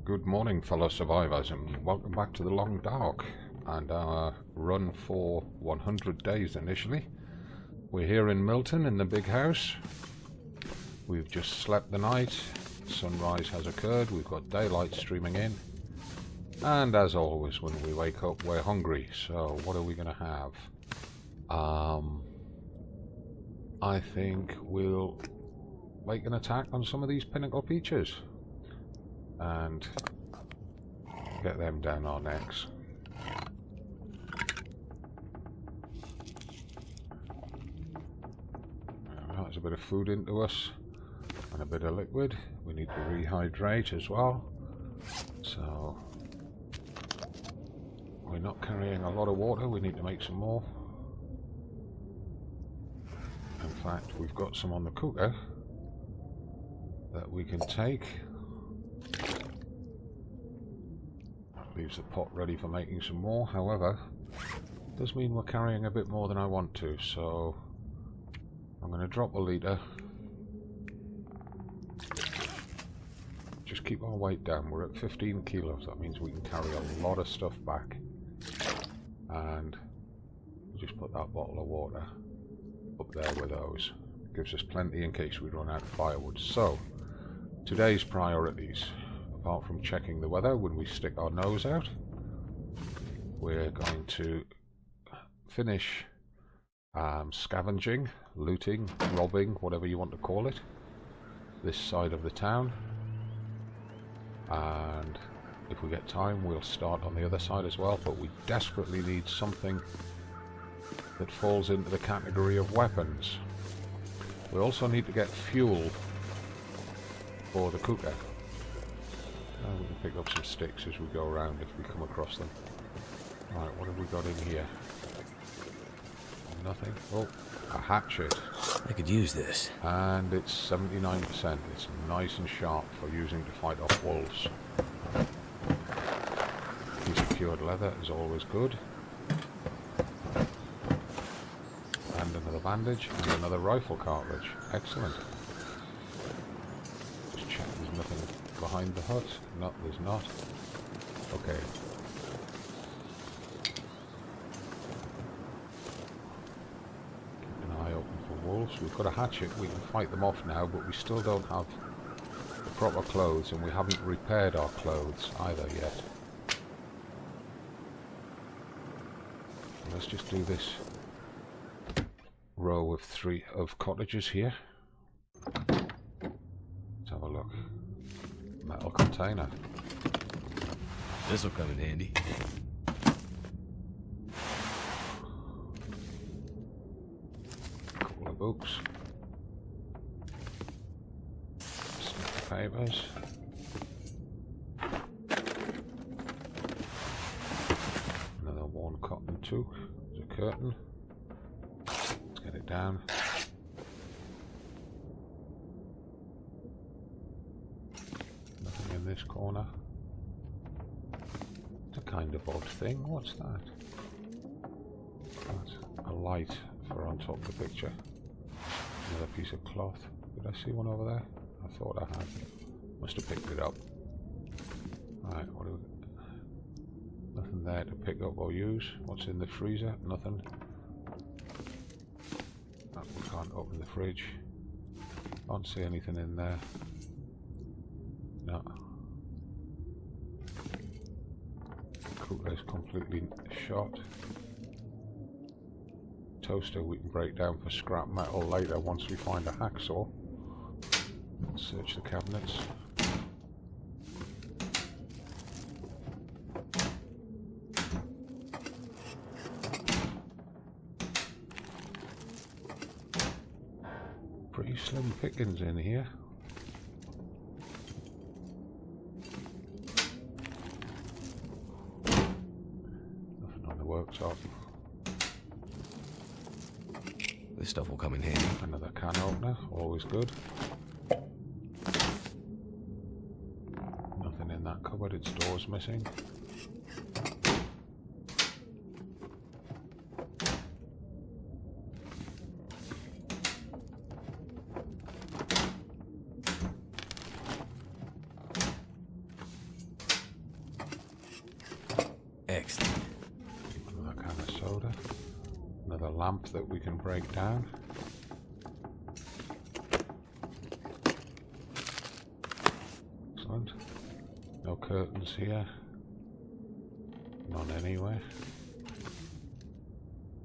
Good morning, fellow survivors, and welcome back to the Long Dark and our run for 100 days initially. We're here in Milton in the big house. We've just slept the night. Sunrise has occurred. We've got daylight streaming in. And as always, when we wake up, we're hungry. So what are we going to have? I think we'll make an attack on some of these pinnacle peaches and get them down our necks. That's a bit of food into us and a bit of liquid. We need to rehydrate as well, so we're not carrying a lot of water. We need to make some more. In fact, we've got some on the cooker that we can take. That leaves the pot ready for making some more. However, it does mean we're carrying a bit more than I want to, so I'm going to drop a litre. Just keep our weight down. We're at 15 kilos. That means we can carry a lot of stuff back. And we'll just put that bottle of water up there with those. Gives us plenty in case we run out of firewood. So, today's priorities, apart from checking the weather when we stick our nose out, we're going to finish scavenging, looting, robbing, whatever you want to call it, this side of the town. And if we get time, we'll start on the other side as well, but we desperately need something that falls into the category of weapons. We also need to get fuel for the cooker. We can pick up some sticks as we go around if we come across them. Right, what have we got in here? Nothing. Oh, a hatchet. I could use this. And it's 79%. It's nice and sharp for using to fight off wolves. Piece of cured leather is always good. And another bandage and another rifle cartridge. Excellent. Just check there's nothing behind the hut. No, there's not. Okay. Keep an eye open for wolves. We've got a hatchet. We can fight them off now, but we still don't have the proper clothes, and we haven't repaired our clothes either yet. Let's just do this row of 3 of cottages here. Let's have a look. Metal container. This'll come in handy. Couple of books. Snip of papers. Another worn cotton toque. There's a curtain. Let's get it down. Nothing in this corner. It's a kind of odd thing. What's that? That's a light for on top of the picture. Another piece of cloth. Did I see one over there? I thought I had. Must have picked it up. Alright, what do we... Nothing there to pick up or use. What's in the freezer? Nothing. Oh, we can't open the fridge. Can't see anything in there. No. Cooker is completely shot. Toaster we can break down for scrap metal later once we find a hacksaw. Let's search the cabinets. Pretty slim pickings in here. Nothing on the worktop. This stuff will come in handy. Another can opener, always good. Nothing in that cupboard, its door's missing. lamp that we can break down. Excellent. No curtains here. None anywhere.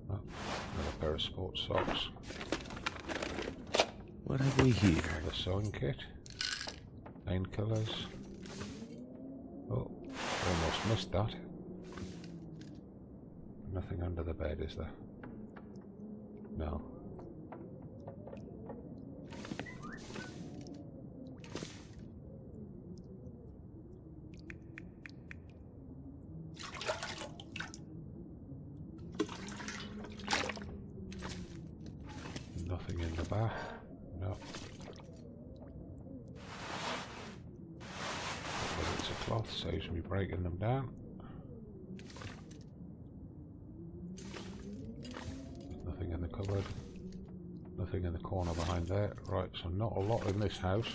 Oh, another pair of sports socks. What have we here? Another sewing kit. Painkillers. Oh, almost missed that. Nothing under the bed, is there? No. Nothing in the bath. No. It's a cloth, saves me breaking them down. Nothing in the cupboard. Nothing in the corner behind there. Right, so not a lot in this house.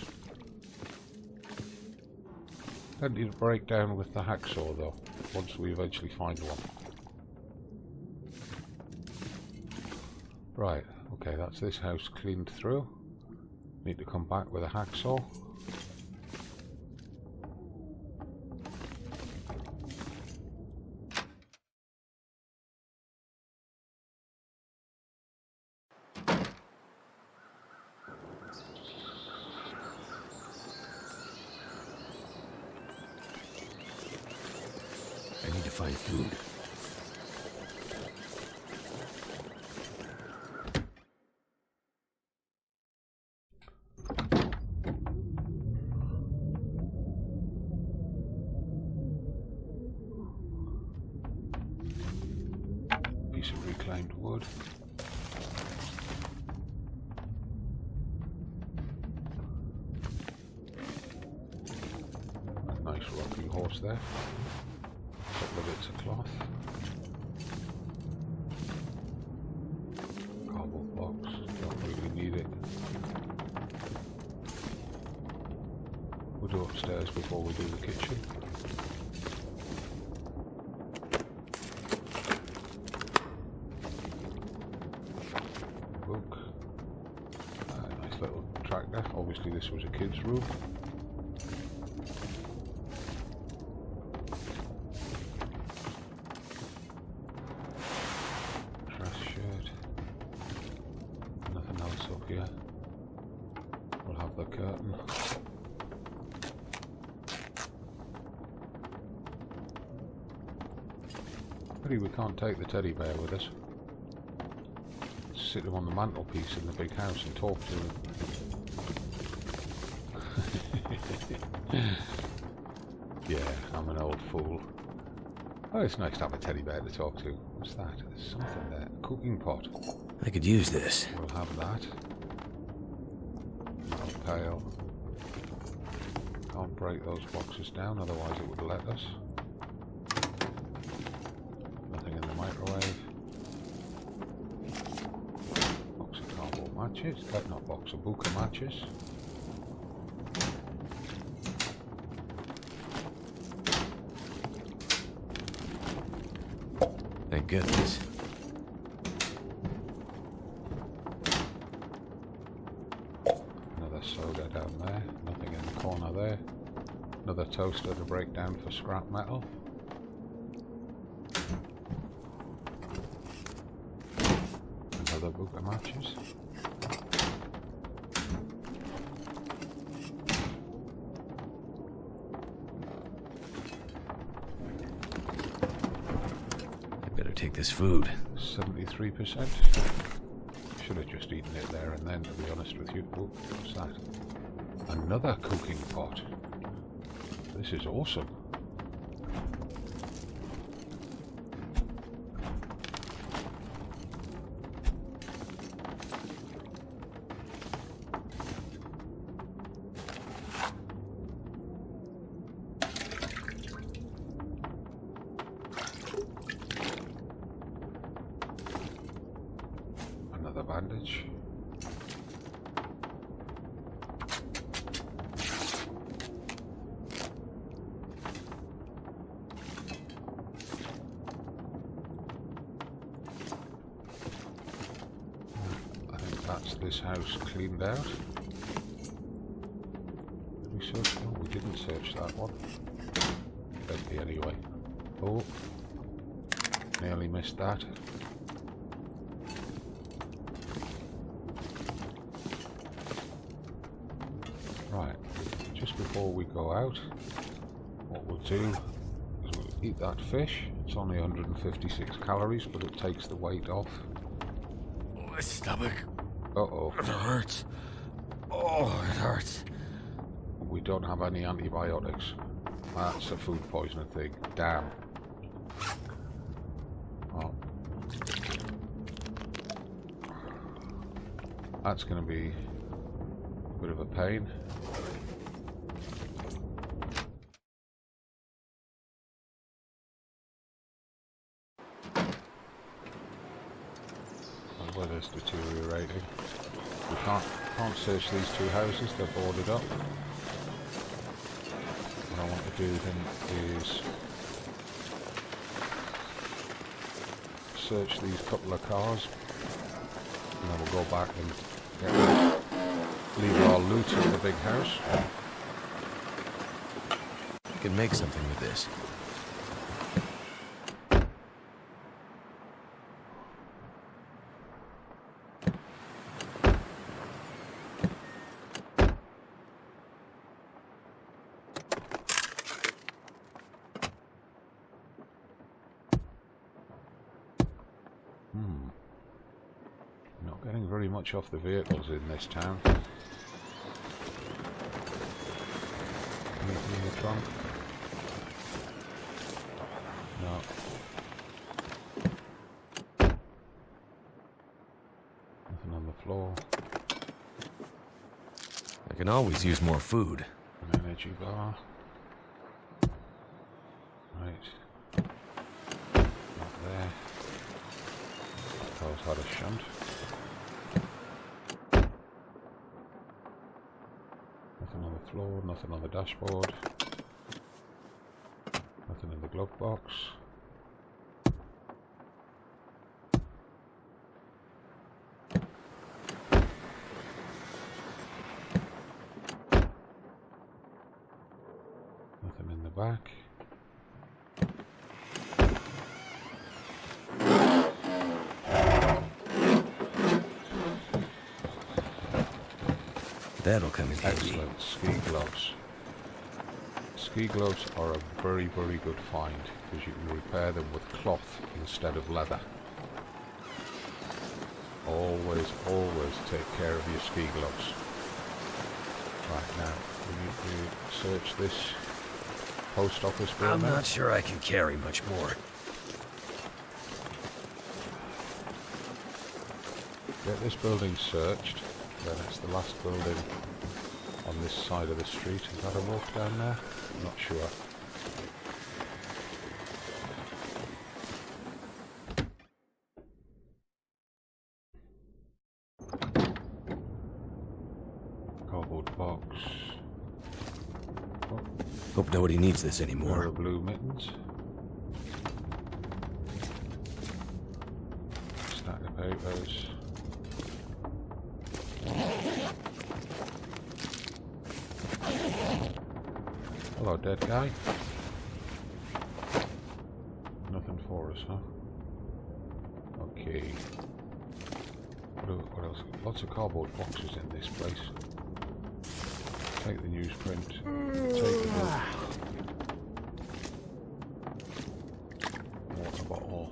Plenty to break down with the hacksaw though, once we eventually find one. Right, okay, that's this house cleaned through. Need to come back with a hacksaw. I need to find food. Piece of reclaimed wood. A nice rocking horse there. A couple of bits of cloth. Cardboard box, don't really need it. We'll do upstairs before we do the kitchen. Book. Nice little tractor. Obviously this was a kid's room. Here. We'll have the curtain. Pity we can't take the teddy bear with us. Sit him on the mantelpiece in the big house and talk to him. Yeah, I'm an old fool. Oh, it's nice to have a teddy bear to talk to. What's that? There's something there. A cooking pot. I could use this. We'll have that. Pail. Can't break those boxes down, otherwise it would let us. Nothing in the microwave. Box of cardboard matches. Not box, a book of matches. Thank goodness. Soda down there, nothing in the corner there. Another toaster to break down for scrap metal. Another book of matches. I better take this food. 73%. Should have just eaten it there and then, to be honest with you. Oh, what's that? Another cooking pot. This is awesome. Another bandage. this house cleaned out. Did we search? No, we didn't search that one. Empty anyway. Oh, nearly missed that. Right, just before we go out, what we'll do is we'll eat that fish. It's only 156 calories, but it takes the weight off. My stomach. Uh-oh. It hurts. Oh, it hurts. We don't have any antibiotics. That's a food poisoning thing. Damn. Oh. That's going to be a bit of a pain. The weather's deteriorating. We can't search these two houses, they're boarded up. What I want to do then is search these couple of cars, and then we'll go back and leave our loot in the big house. I can make something with this. Not getting very much off the vehicles in this town. Anything in the trunk? No. Nothing on the floor. I can always use more food. An energy bar. Right. Not there. Car's had a shunt. Nothing on the floor, nothing on the dashboard. Nothing in the glove box. Nothing in the back. That'll come in handy. Excellent. Ski gloves. Ski gloves are a very, very good find because you can repair them with cloth instead of leather. Always, always take care of your ski gloves. Right, now we need to search this post office building. I'm not sure I can carry much more. Get this building searched. Then it's the last building on this side of the street. Is that a walk down there? I'm not sure. Cardboard box. Oh, Hope nobody needs this there are anymore. blue mittens. Stack of papers. Hello, dead guy. Nothing for us, huh? Okay. What else? Lots of cardboard boxes in this place. Take the newsprint. Take the book. Water bottle.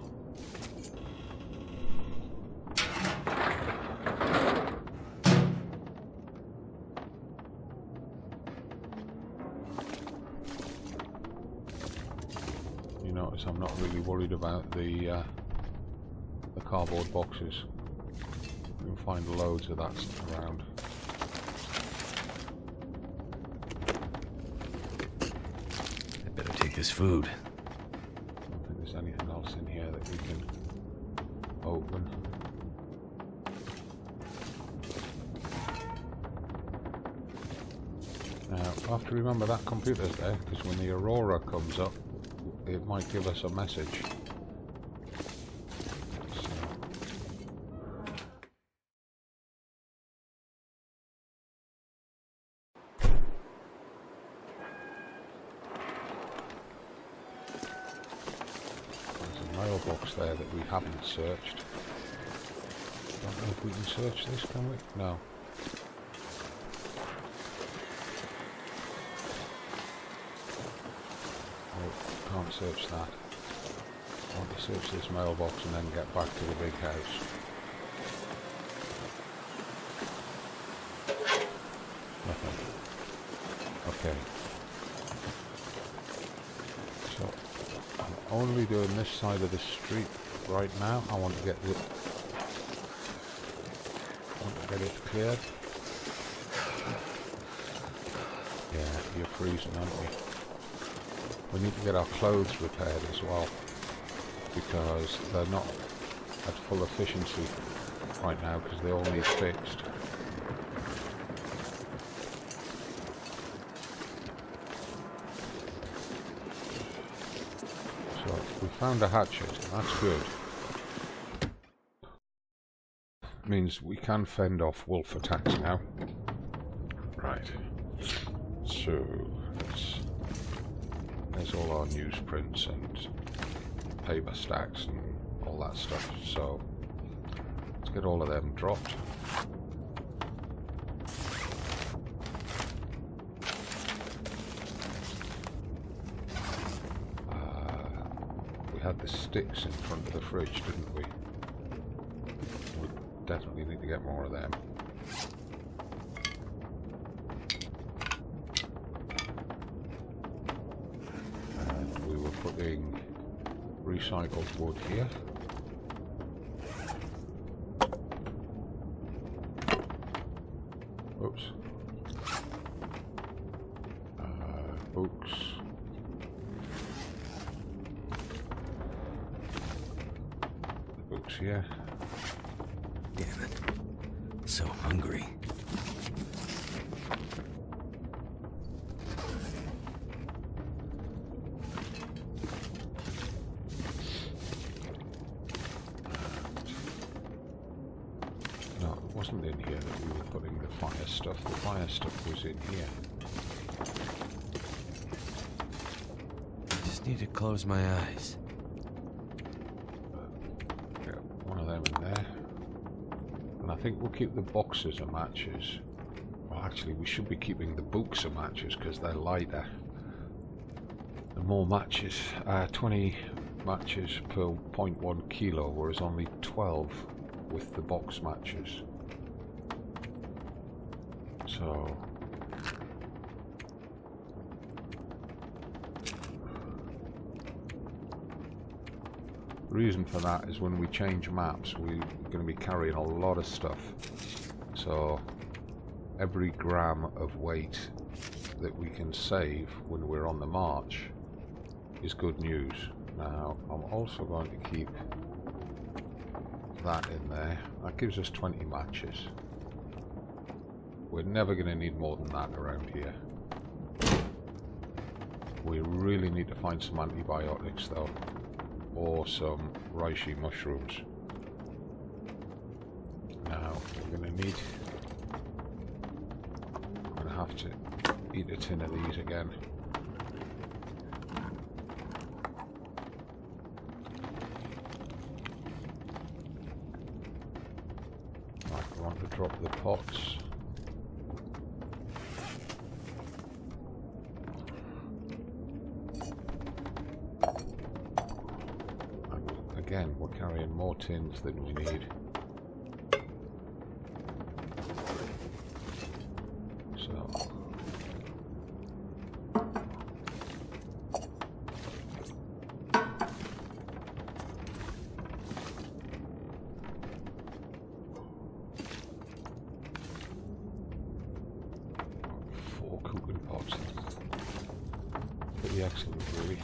You notice I'm not really worried about the cardboard boxes. You can find loads of that around. I better take this food. I don't think there's anything else in here that we can open. Now, I have to remember that computer's there, because when the Aurora comes up, it might give us a message. box there that we haven't searched. Don't know if we can search this, can we? No. Oh, can't search that. I want to search this mailbox and then get back to the big house. Nothing. Okay. So, I'm only doing this side of the street right now. I want to get it cleared. Yeah, you're freezing, aren't we? We need to get our clothes repaired as well, because they're not at full efficiency right now because they all need fixed. So we found a hatchet, that's good. Means we can fend off wolf attacks now. Right. So there's all our newsprints and paper stacks and all that stuff. So let's get all of them dropped. We had the sticks in front of the fridge, didn't we? We definitely need to get more of them. And we were putting recycled wood here. Oops. Books. The books here. Damn it. So hungry. No, it wasn't in here that we were putting the fire stuff. The fire stuff was in here. Just need to close my eyes. Get one of them in there. And I think we'll keep the boxes of matches. Well, actually, we should be keeping the books of matches because they're lighter. The more matches, 20 matches per 0.1 kilo, whereas only 12 with the box matches. So the reason for that is when we change maps, we're going to be carrying a lot of stuff. So every gram of weight that we can save when we're on the march is good news. Now, I'm also going to keep that in there. That gives us 20 matches. We're never going to need more than that around here. We really need to find some antibiotics though, or some reishi mushrooms. Now, we're going to need... I'm going to have to eat a tin of these again. Right, I want to drop the pots. And again, we're carrying more tins than we need. So excellent, really.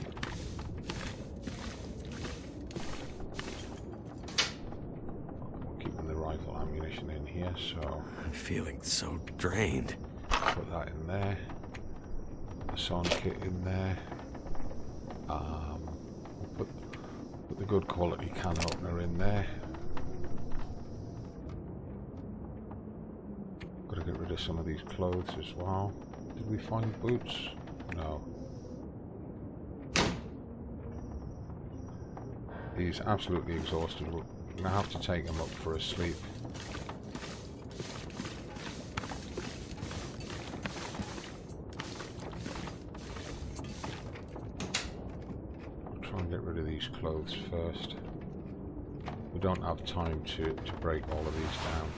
I'm keeping the rifle ammunition in here, so I'm feeling so drained. Put that in there. The Son kit in there. Put the good quality can opener in there. Got to get rid of some of these clothes as well. Did we find boots? No. He's absolutely exhausted. We're going to have to take him up for a sleep. I'll try and get rid of these clothes first. We don't have time to break all of these down.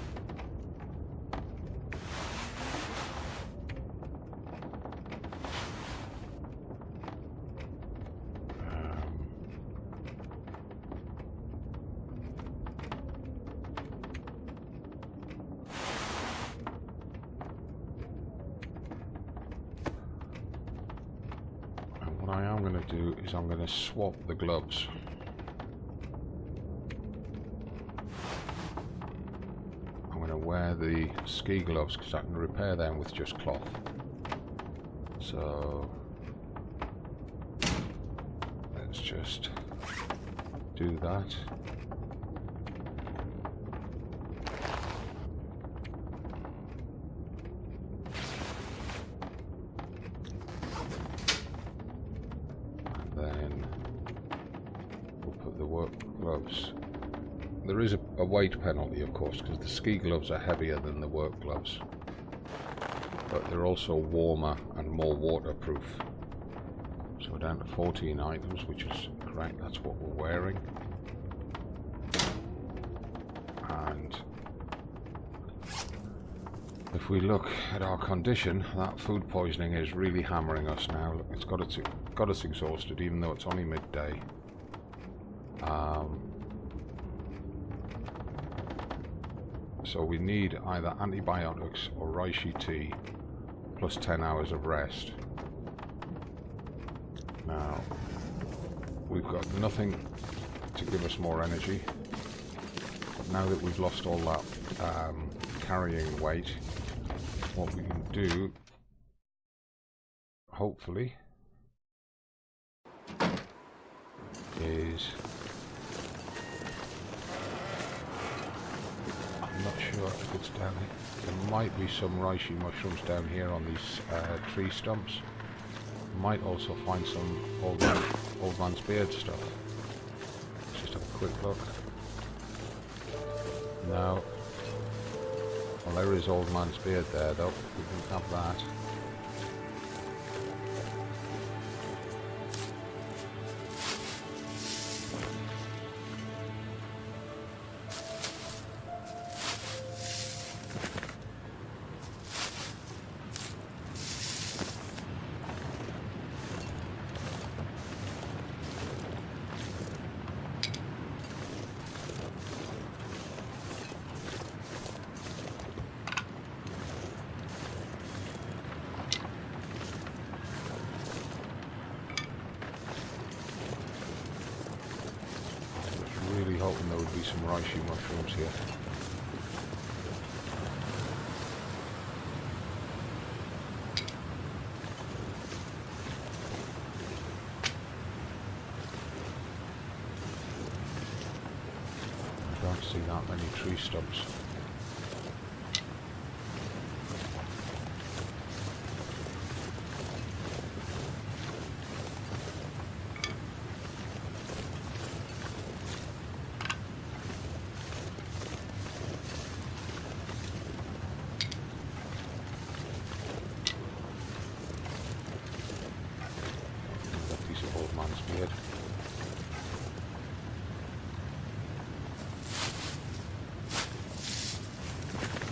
What I am going to do is I'm going to swap the gloves. I'm going to wear the ski gloves because I can repair them with just cloth. So let's just do that. There is a weight penalty, of course, because the ski gloves are heavier than the work gloves, but they're also warmer and more waterproof. So we're down to 14 items, which is correct. That's what we're wearing. And if we look at our condition, that food poisoning is really hammering us now. It's got us exhausted, even though it's only midday. So we need either antibiotics or reishi tea plus 10 hours of rest. Now, we've got nothing to give us more energy. But now that we've lost all that carrying weight, what we can do, hopefully, is... I'm not sure if it's down here. There might be some reishi mushrooms down here on these tree stumps. Might also find some old man's beard stuff. Let's just have a quick look. No. Well, there is old man's beard there, though. We can have that. Hoping there would be some reishi mushrooms here. I don't see that many tree stumps.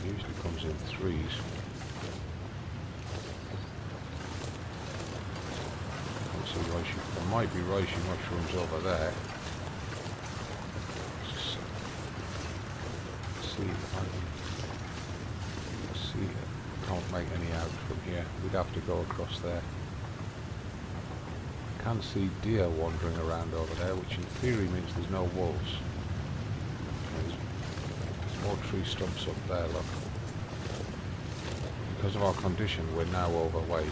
Usually comes in threes. Can't see reishi. There might be reishi mushrooms over there. Let's see if I can see. Can't make any out from here. We'd have to go across there. I can see deer wandering around over there, which in theory means there's no wolves. There's more tree stumps up there, look. Because of our condition, we're now overweight.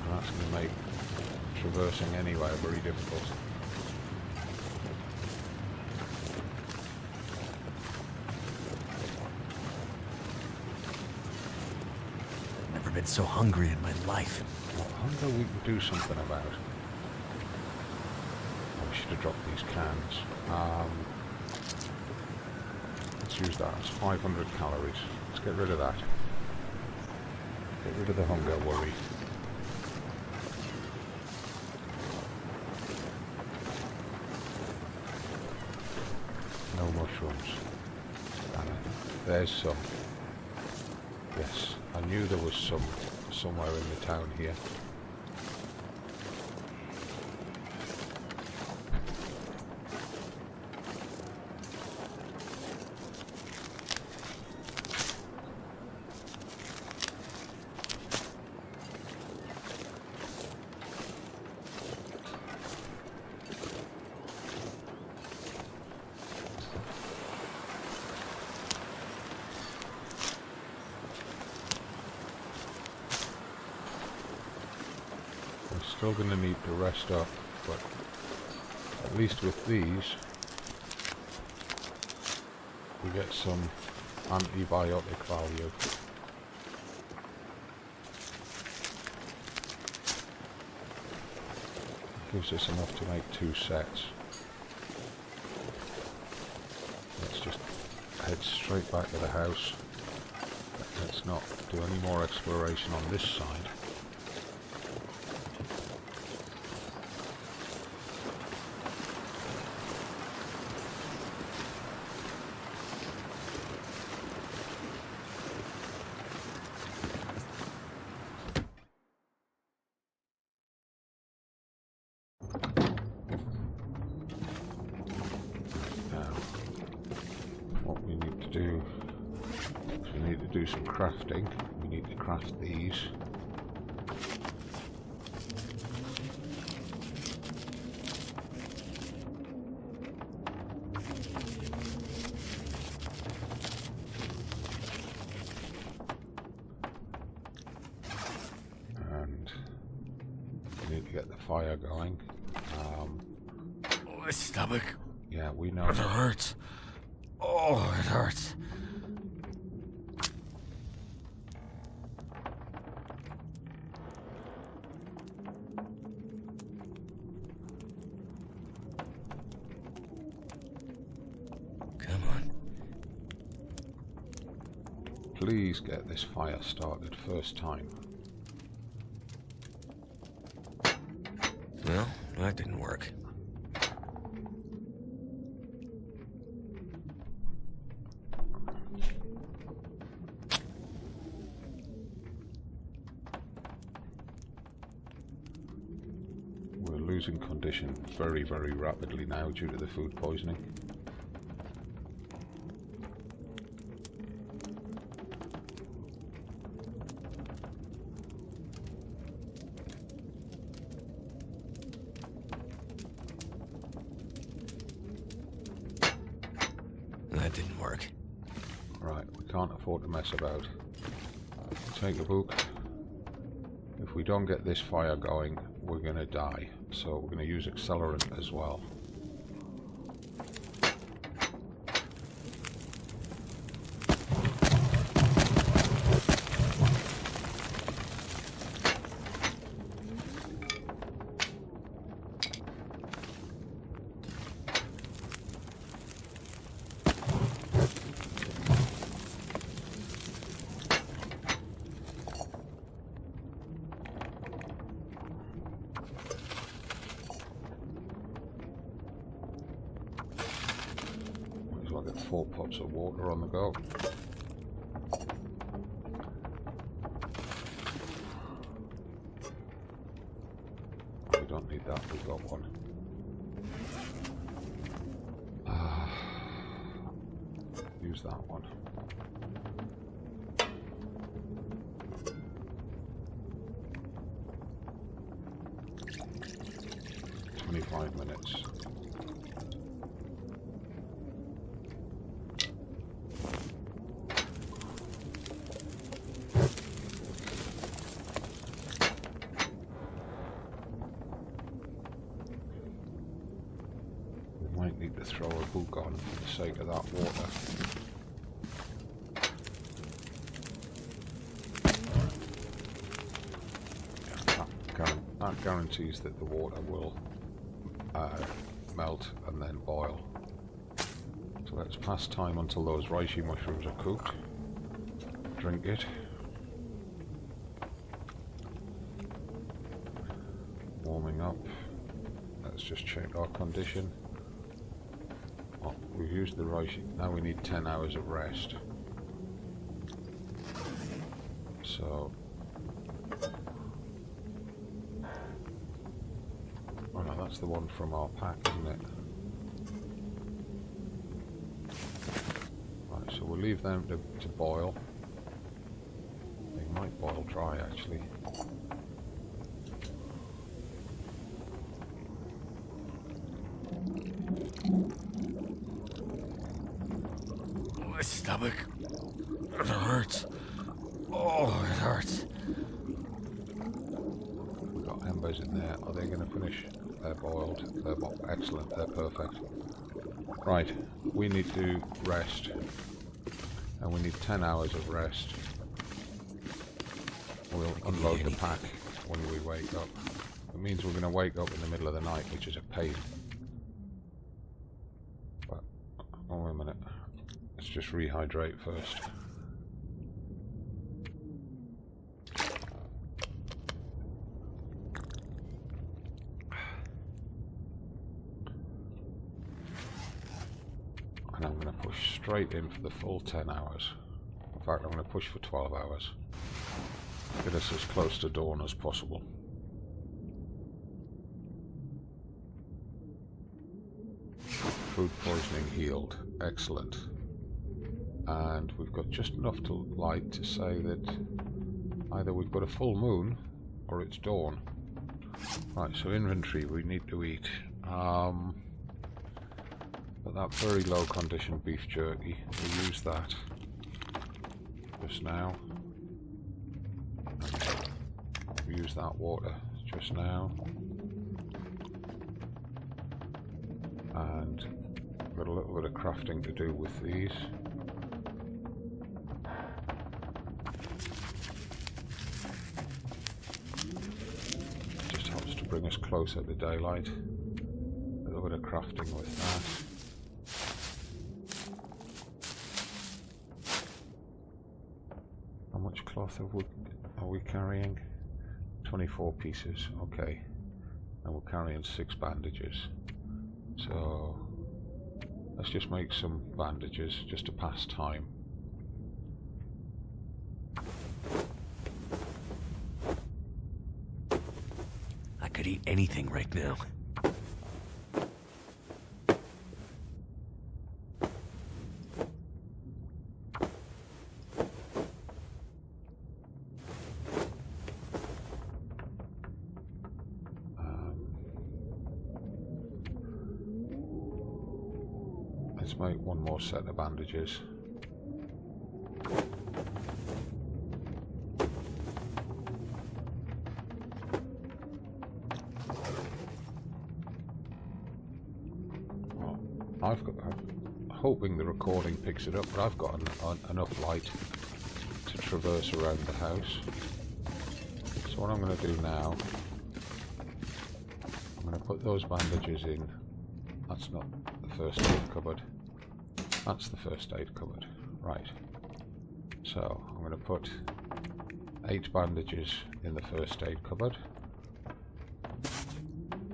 And that's going to make traversing anywhere very difficult. Never been so hungry in my life. hunger we can do something about. Oh, we should have dropped these cans. Let's use that. It's 500 calories. Let's get rid of that. Get rid of the hunger worry. No mushrooms. Damn it. There's some. Yes, I knew there was some somewhere in the town here. Still going to need to rest up, but at least with these we get some antibiotic value. Gives us enough to make 2 sets. Let's just head straight back to the house. Let's not do any more exploration on this side. Do some crafting. We need to craft these. And we need to get the fire going. My stomach. Yeah, we know. It hurts. Oh, it hurts. Please get this fire started first time. Well, that didn't work. We're losing condition very, very rapidly now due to the food poisoning. That didn't work. Right, we can't afford to mess about. Take a book. If we don't get this fire going, we're going to die. So we're going to use accelerant as well. I'll get 4 pots of water on the go. We don't need that, we've got one. Use that one. "25 minutes. Might need to throw a book on for the sake of that water. Yeah, that guarantees that the water will melt and then boil. So let's pass time until those reishi mushrooms are cooked. Drink it. Warming up. Let's just check our condition. Oh, we've used the reishi. Now we need 10 hours of rest. So... oh no, that's the one from our pack, isn't it? Right, so we'll leave them to boil. They might boil dry, actually. My stomach. It hurts. Oh, it hurts. We've got embers in there. Are they going to finish? They're boiled. They're excellent. They're perfect. Right, we need to rest. And we need 10 hours of rest. We'll unload the pack when we wake up. It means we're going to wake up in the middle of the night, which is a pain. But, oh, wait a minute. Let's just rehydrate first. And I'm going to push straight in for the full 10 hours. In fact, I'm going to push for 12 hours. Get us as close to dawn as possible. Food poisoning healed. Excellent. And we've got just enough light to say that either we've got a full moon or it's dawn. Right, so inventory, we need to eat. But that very low condition beef jerky, we use that just now. We use that water just now. And we've got a little bit of crafting to do with these. Just helps to bring us closer to daylight. A little bit of crafting with that. How much cloth are we carrying? 24 pieces, okay. And we're carrying 6 bandages. So let's just make some bandages just to pass time. I could eat anything right now. Let's make one more set of bandages. Well, I'm hoping the recording picks it up, but I've got enough light to traverse around the house. So what I'm going to do now, I'm going to put those bandages in. That's not the first aid cupboard. That's the first aid cupboard. Right. So I'm going to put 8 bandages in the first aid cupboard.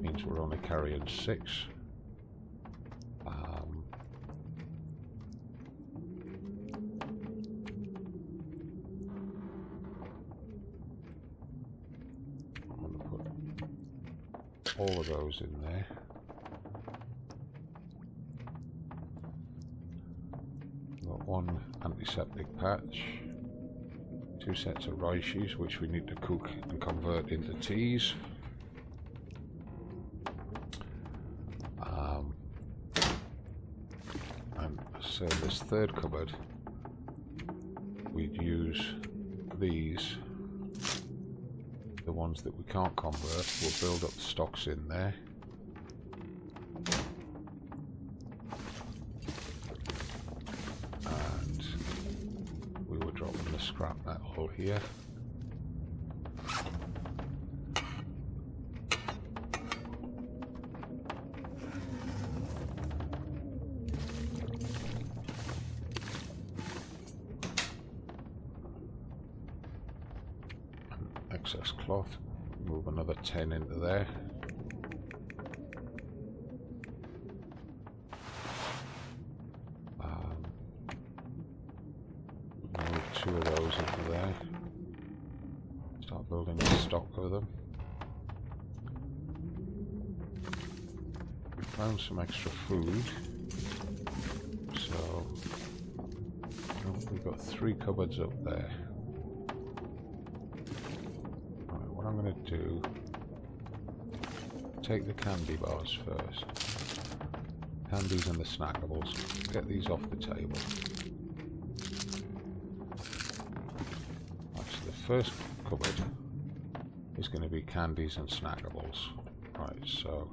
Means we're only carrying 6. I'm going to put all of those in there. One antiseptic patch, 2 sets of reishis which we need to cook and convert into teas, and so this third cupboard we'd use these, the ones that we can't convert. We'll build up the stocks in there. Scrap metal here. access cloth. Move another 10 into there. Move 2 of those into there. Start building a stock of them. We found some extra food. So we've got 3 cupboards up there. Right, what I'm going to do, take the candy bars first. Candies and the snackables. Get these off the table. Right, so the first cupboard is going to be candies and snackables. Right, so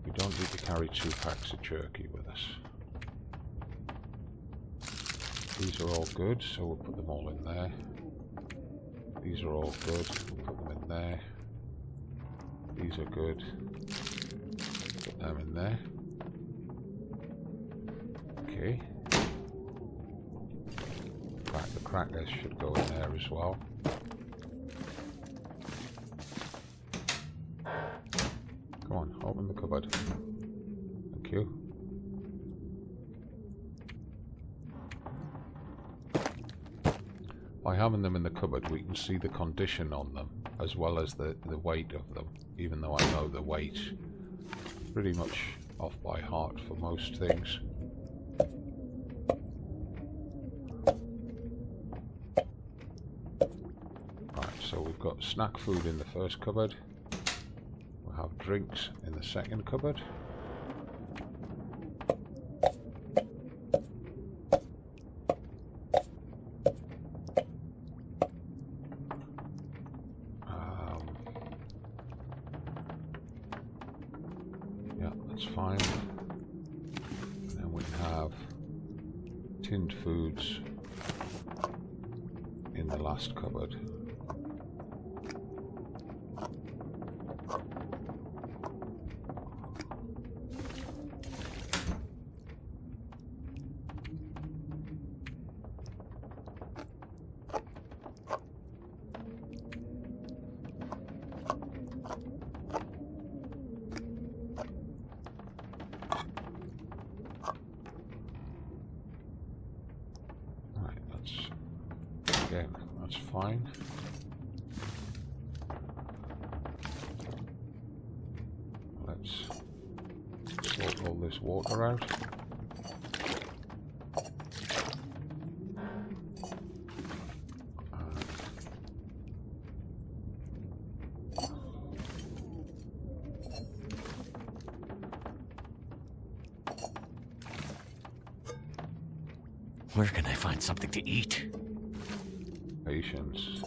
we don't need to carry 2 packs of jerky with us. These are all good, so we'll put them all in there. These are all good, we'll put them in there. These are good, put them in there. Okay. The crackers should go in there as well. Come on, open the cupboard. Thank you. By having them in the cupboard, we can see the condition on them, as well as the weight of them, even though I know the weight pretty much off by heart for most things. Right, so we've got snack food in the first cupboard. We'll have drinks in the second cupboard. Fine. And then we have tinned foods in the last cupboard. That's fine. Let's sort all this water out. Where can I find something to eat? Patience.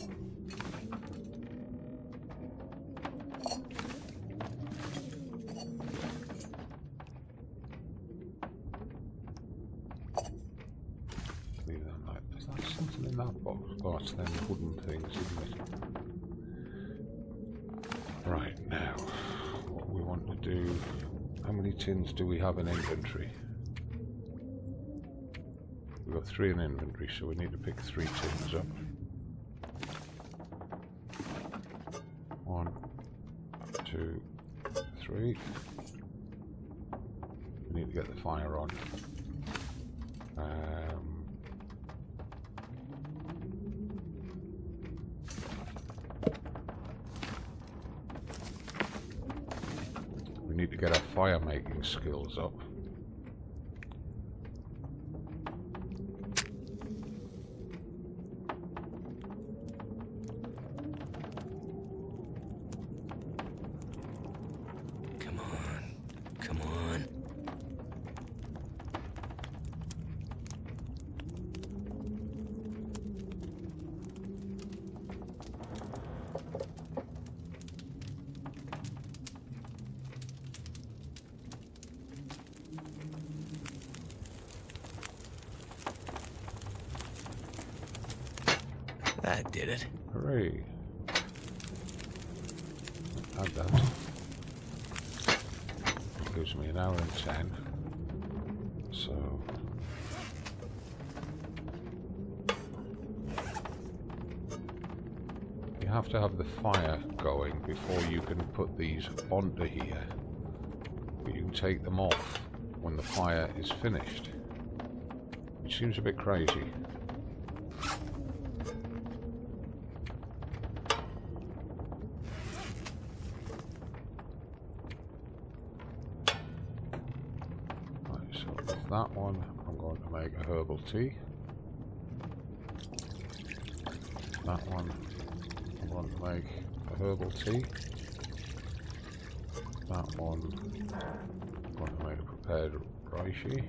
Leave them like this. Is that something in that box? Oh, it's them wooden things, isn't it? Right, now, what we want to do... How many tins do we have in inventory? We've got 3 in inventory, so we need to pick 3 tins up. 1, 2, 3. We need to get the fire on. We need to get our fire making skills up. That did it. Hooray. Add that. Gives me an hour and 10. So... you have to have the fire going before you can put these onto here. But you can take them off when the fire is finished. Which seems a bit crazy. Right, so with that one, I'm going to make a herbal tea. That one, I'm going to make a herbal tea. That one, I'm going to make a prepared reishi.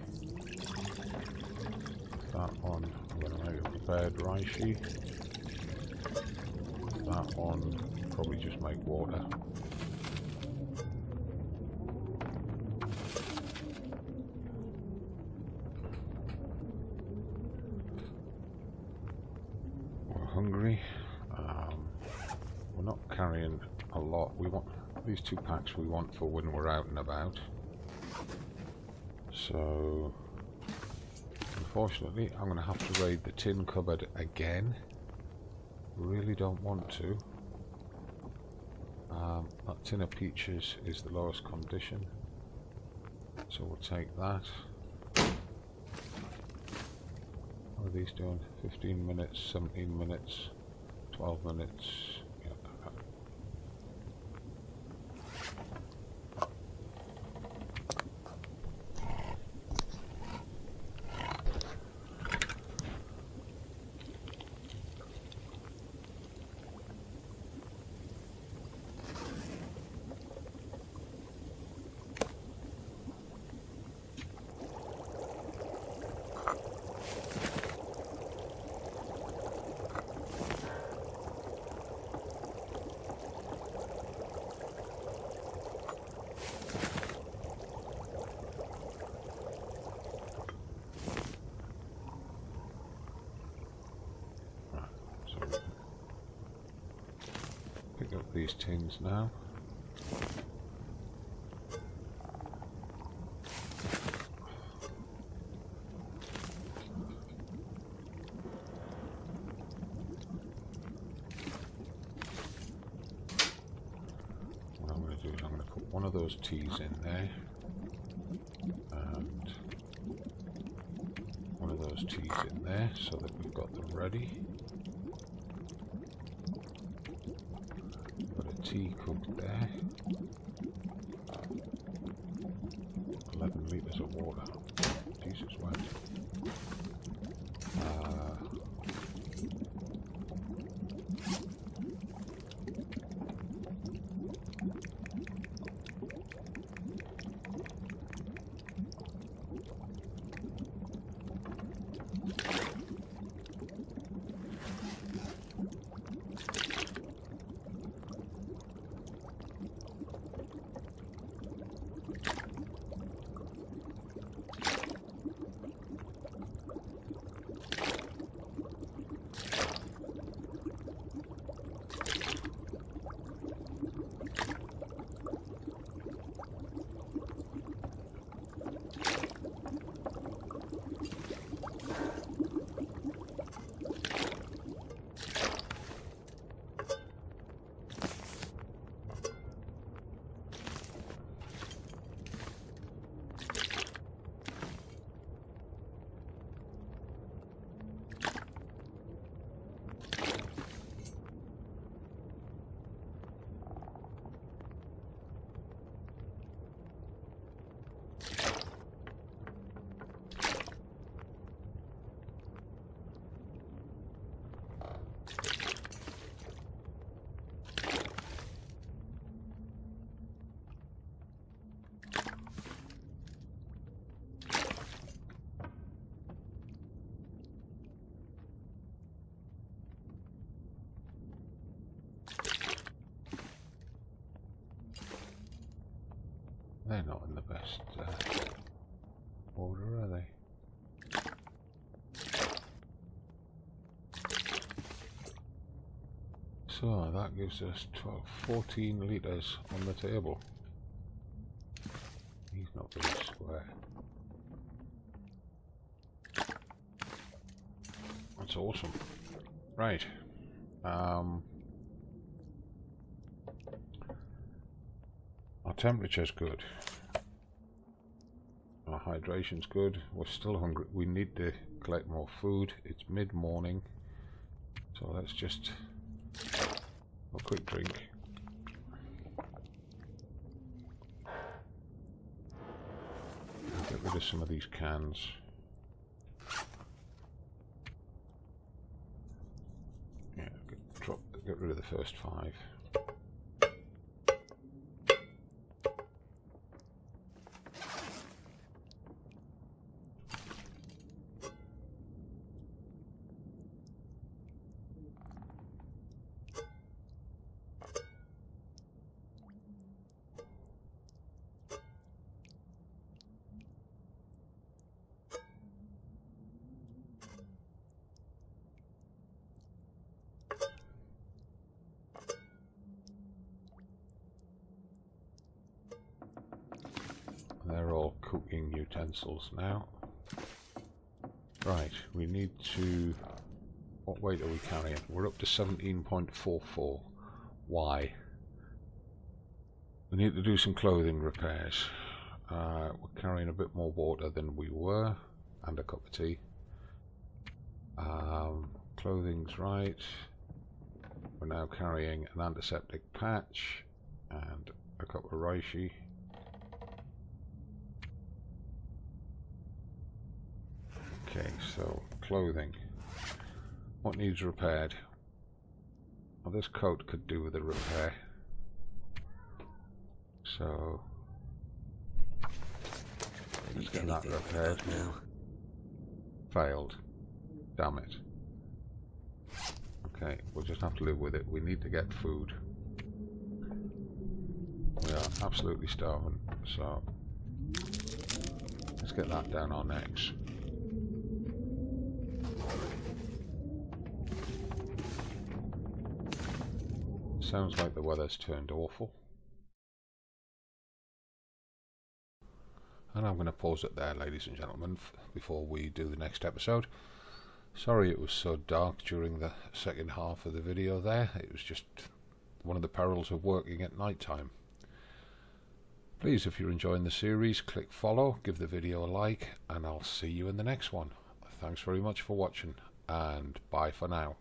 That one, I'm going to make a prepared reishi. That one, probably just make water. Hungry. We're not carrying a lot. We want these 2 packs we want for when we're out and about. So unfortunately I'm going to have to raid the tin cupboard again. Really don't want to. That tin of peaches is the lowest condition, so we'll take that. What are these doing? 15 minutes, 17 minutes, 12 minutes. Yeah. Up these tins now. What I'm going to do is I'm going to put one of those teas in there and one of those teas in there so that we've got them ready. Tea cooked there. 11 litres of water. Jesus, wet. They're not in the best order, are they? So that gives us 14 litres on the table. He's not very square. That's awesome. Right. temperature's good. Our hydration's good. We're still hungry. We need to collect more food. It's mid-morning. So let's just have a quick drink. Get rid of some of these cans. Yeah, get rid of the first 5. They're all cooking utensils now. Right, we need to... What weight are we carrying? We're up to 17.44. Why? We need to do some clothing repairs. We're carrying a bit more water than we were, and a cup of tea. Clothing's right. We're now carrying an antiseptic patch and a cup of reishi. Okay, so clothing. What needs repaired? Well, this coat could do with a repair. So let's get that repaired. Now. Failed. Damn it. Okay, we'll just have to live with it. We need to get food. We are absolutely starving, so let's get that down our necks. Sounds like the weather's turned awful. And I'm going to pause it there, ladies and gentlemen, before we do the next episode. Sorry it was so dark during the second half of the video there. It was just one of the perils of working at night time. Please, if you're enjoying the series, click follow, give the video a like, and I'll see you in the next one. Thanks very much for watching, and bye for now.